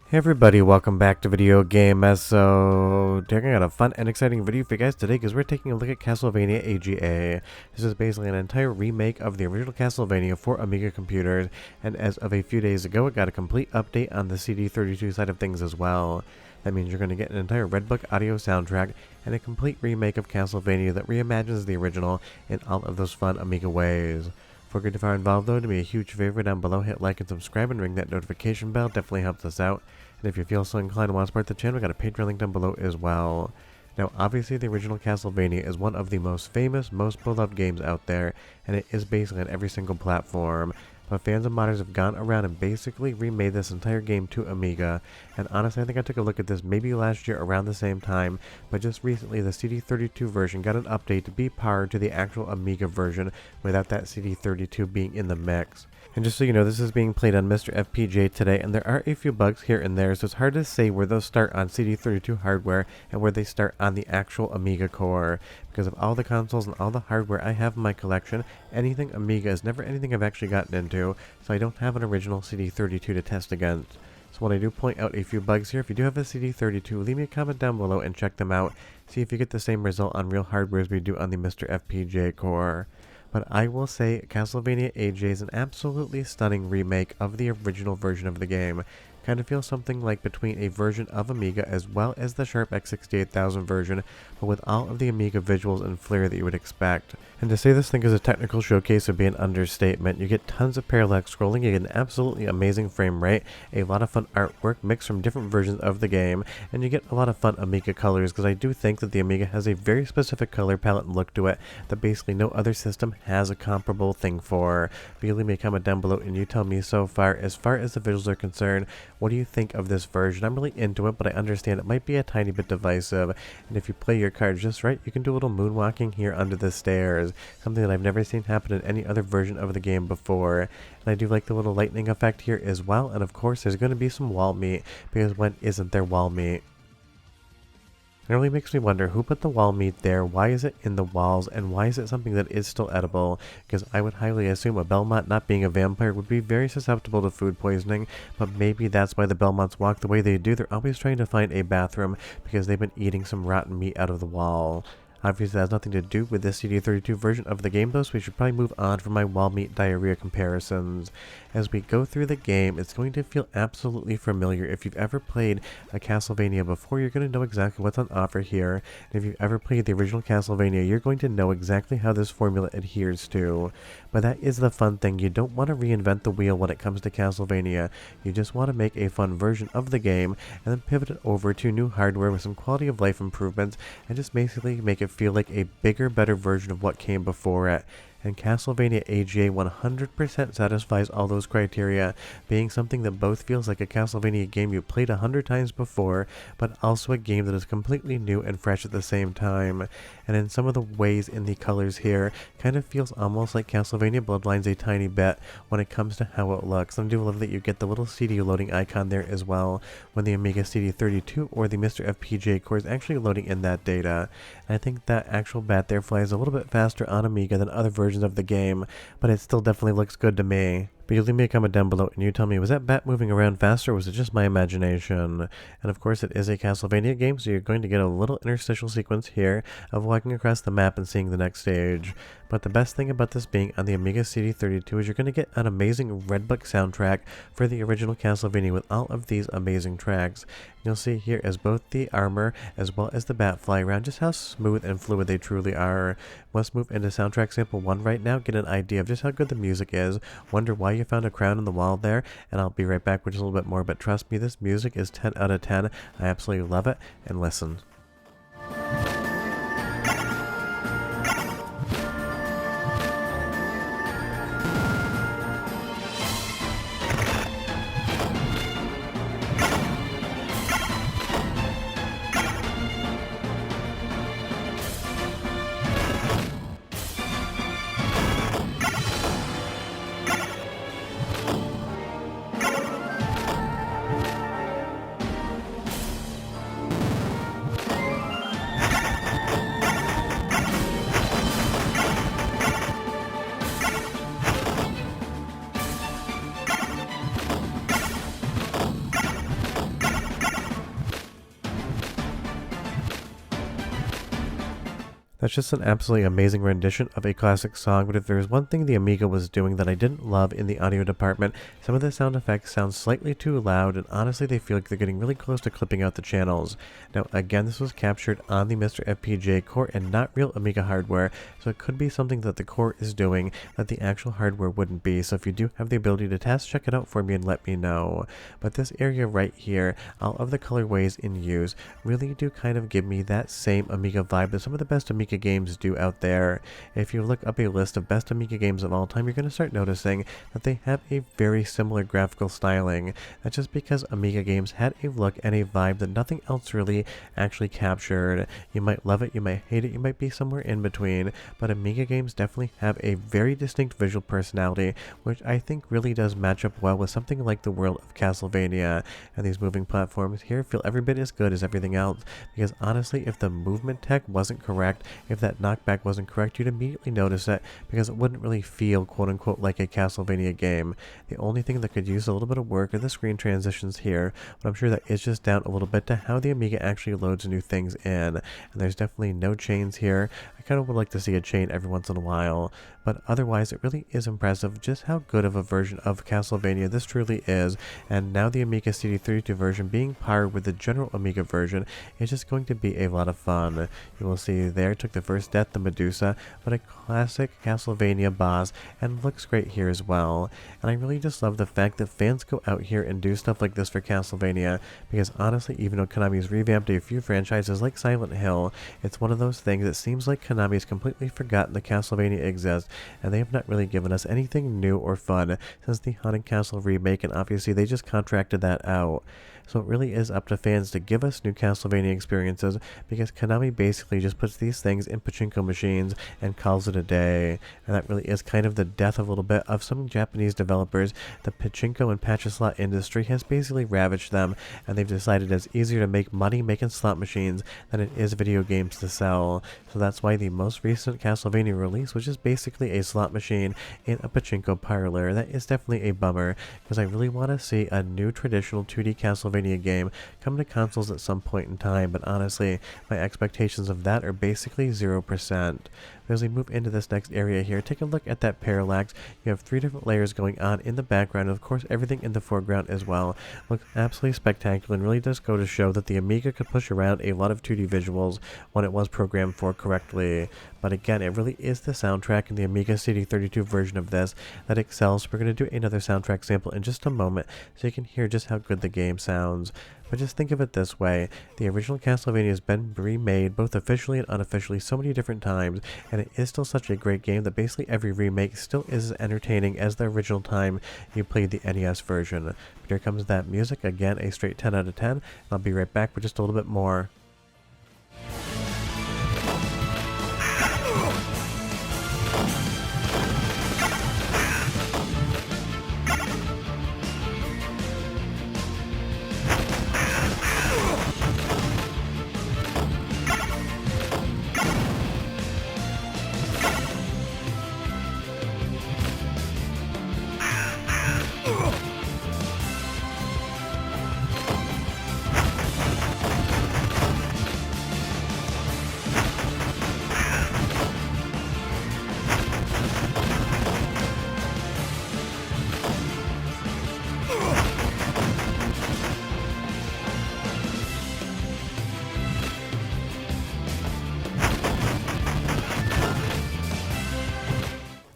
Hey everybody, welcome back to Video Game. So, taking out a fun and exciting video for you guys today because we're taking a look at Castlevania AGA. This is basically an entire remake of the original Castlevania for Amiga computers, and as of a few days ago, it got a complete update on the CD32 side of things as well. That means you're going to get an entire Red Book audio soundtrack and a complete remake of Castlevania that reimagines the original in all of those fun Amiga ways. If you're far involved though, do me a huge favor down below, hit like and subscribe and ring that notification bell, definitely helps us out. And if you feel so inclined and want to support the channel, we got a Patreon link down below as well. Now obviously the original Castlevania is one of the most famous, most beloved games out there, and it is basically on every single platform. But fans and modders have gone around and basically remade this entire game to Amiga, and honestly I think I took a look at this maybe last year around the same time, but just recently the CD32 version got an update to be powered to the actual Amiga version without that CD32 being in the mix. And just so you know, this is being played on MiSTer FPGA today, and there are a few bugs here and there, so it's hard to say where those start on CD32 hardware and where they start on the actual Amiga core. Because of all the consoles and all the hardware I have in my collection, anything Amiga is never anything I've actually gotten into, so I don't have an original CD32 to test against. So when I do point out a few bugs here, if you do have a CD32, leave me a comment down below and check them out. See if you get the same result on real hardware as we do on the MiSTer FPGA core. But I will say Castlevania AGA is an absolutely stunning remake of the original version of the game. Kind of feels something like between a version of Amiga as well as the Sharp X68000 version, but with all of the Amiga visuals and flair that you would expect. And to say this thing is a technical showcase would be an understatement. You get tons of parallax scrolling, you get an absolutely amazing frame rate, a lot of fun artwork mixed from different versions of the game, and you get a lot of fun Amiga colors, because I do think that the Amiga has a very specific color palette and look to it that basically no other system has a comparable thing for. But you leave me a comment down below and you tell me so far as the visuals are concerned, what do you think of this version? I'm really into it, but I understand it might be a tiny bit divisive, and if you play your cards just right, you can do a little moonwalking here under the stairs, something that I've never seen happen in any other version of the game before. And I do like the little lightning effect here as well, and of course there's going to be some wall meat, because when isn't there wall meat? It really makes me wonder who put the wall meat there, why is it in the walls, and why is it something that is still edible? Because I would highly assume a Belmont, not being a vampire, would be very susceptible to food poisoning, but maybe that's why the Belmonts walk the way they do. They're always trying to find a bathroom because they've been eating some rotten meat out of the wall. Obviously that has nothing to do with this CD32 version of the game though, so we should probably move on from my wall meat diarrhea comparisons. As we go through the game, it's going to feel absolutely familiar. If you've ever played a Castlevania before, you're going to know exactly what's on offer here. And if you've ever played the original Castlevania, you're going to know exactly how this formula adheres to. But that is the fun thing. You don't want to reinvent the wheel when it comes to Castlevania. You just want to make a fun version of the game and then pivot it over to new hardware with some quality of life improvements and just basically make it feel like a bigger, better version of what came before it. And Castlevania AGA 100% satisfies all those criteria, being something that both feels like a Castlevania game you played 100 times before, but also a game that is completely new and fresh at the same time. And in some of the ways in the colors here, kind of feels almost like Castlevania Bloodlines a tiny bit when it comes to how it looks. And I do love that you get the little CD loading icon there as well, when the Amiga CD32 or the MiSTer FPGA core is actually loading in that data. And I think that actual bat there flies a little bit faster on Amiga than other versions of the game, but it still definitely looks good to me. But you leave me a comment down below and you tell me, was that bat moving around faster or was it just my imagination? And of course it is a Castlevania game, so you're going to get a little interstitial sequence here of walking across the map and seeing the next stage. But the best thing about this being on the Amiga CD32 is you're going to get an amazing Red Book soundtrack for the original Castlevania with all of these amazing tracks. You'll see here as both the armor as well as the bat fly around just how smooth and fluid they truly are. Let's move into soundtrack sample 1 right now, get an idea of just how good the music is, wonder why you found a crown in the wall there, and I'll be right back with just a little bit more, but trust me, this music is 10 out of 10. I absolutely love it, and listen. That's just an absolutely amazing rendition of a classic song, but if there's one thing the Amiga was doing that I didn't love in the audio department, some of the sound effects sound slightly too loud, and honestly they feel like they're getting really close to clipping out the channels. Now again, this was captured on the MiSTer FPGA core and not real Amiga hardware, so it could be something that the core is doing that the actual hardware wouldn't be, so if you do have the ability to test, check it out for me and let me know. But this area right here, all of the colorways in use, really do kind of give me that same Amiga vibe that some of the best Amiga games do out there. If you look up a list of best Amiga games of all time, you're going to start noticing that they have a very similar graphical styling. That's just because Amiga games had a look and a vibe that nothing else really actually captured. You might love it, you might hate it, you might be somewhere in between, but Amiga games definitely have a very distinct visual personality, which I think really does match up well with something like the world of Castlevania. And these moving platforms here feel every bit as good as everything else, because honestly, if the movement tech wasn't correct, if that knockback wasn't correct, you'd immediately notice it, because it wouldn't really feel quote-unquote like a Castlevania game. The only thing that could use a little bit of work are the screen transitions here, but I'm sure that is just down a little bit to how the Amiga actually loads new things in, and there's definitely no chains here. I kind of would like to see a chain every once in a while, but otherwise it really is impressive just how good of a version of Castlevania this truly is, and now the Amiga CD32 version being paired with the general Amiga version is just going to be a lot of fun. You will see there took the first death, the Medusa, but a classic Castlevania boss, and looks great here as well. And I really just love the fact that fans go out here and do stuff like this for Castlevania, because honestly, even though Konami's revamped a few franchises like Silent Hill, it's one of those things that seems like Konami's completely forgotten that Castlevania exists, and they have not really given us anything new or fun since the Haunted Castle remake, and obviously they just contracted that out. So it really is up to fans to give us new Castlevania experiences, because Konami basically just puts these things in pachinko machines and calls it a day. And that really is kind of the death of a little bit of some Japanese developers. The pachinko and patch slot industry has basically ravaged them, and they've decided it's easier to make money making slot machines than it is video games to sell. So that's why the most recent Castlevania release was just basically a slot machine in a pachinko parlor. That is definitely a bummer, because I really want to see a new traditional 2D Castlevania game come to consoles at some point in time, but honestly, my expectations of that are basically 0%. As we move into this next area here, take a look at that parallax. You have 3 different layers going on in the background, and of course everything in the foreground as well. Looks absolutely spectacular, and really does go to show that the Amiga could push around a lot of 2D visuals when it was programmed for correctly. But again, it really is the soundtrack in the Amiga CD32 version of this that excels. We're going to do another soundtrack sample in just a moment so you can hear just how good the game sounds. But just think of it this way, the original Castlevania has been remade both officially and unofficially so many different times, and it is still such a great game that basically every remake still is as entertaining as the original time you played the NES version. But here comes that music, again a straight 10 out of 10, and I'll be right back with just a little bit more.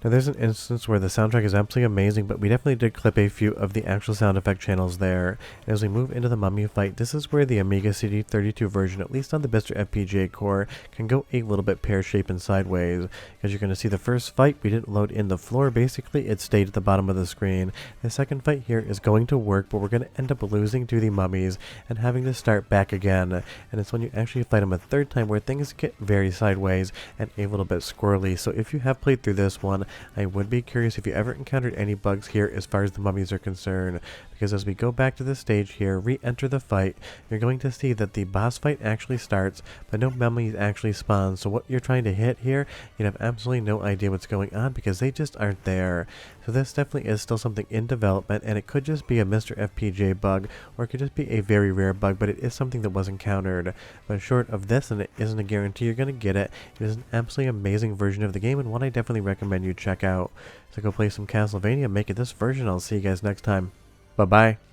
Now there's an instance where the soundtrack is absolutely amazing, but we definitely did clip a few of the actual sound effect channels there. And as we move into the mummy fight, this is where the Amiga CD32 version, at least on the MiSTer FPGA core, can go a little bit pear-shaped and sideways. As you're going to see the first fight, we didn't load in the floor, basically it stayed at the bottom of the screen. The second fight here is going to work, but we're going to end up losing to the mummies and having to start back again. And it's when you actually fight them a third time where things get very sideways and a little bit squirrely. So if you have played through this one, I would be curious if you ever encountered any bugs here as far as the mummies are concerned, because as we go back to the stage here, re-enter the fight, you're going to see that the boss fight actually starts, but no mummies actually spawn. So what you're trying to hit here, you have absolutely no idea what's going on because they just aren't there. So this definitely is still something in development, and it could just be a MiSTer FPGA bug, or it could just be a very rare bug, but it is something that was encountered. But short of this, and it isn't a guarantee you're going to get it, it is an absolutely amazing version of the game, and one I definitely recommend you check out. So go play some Castlevania, make it this version. I'll see you guys next time. Bye-bye.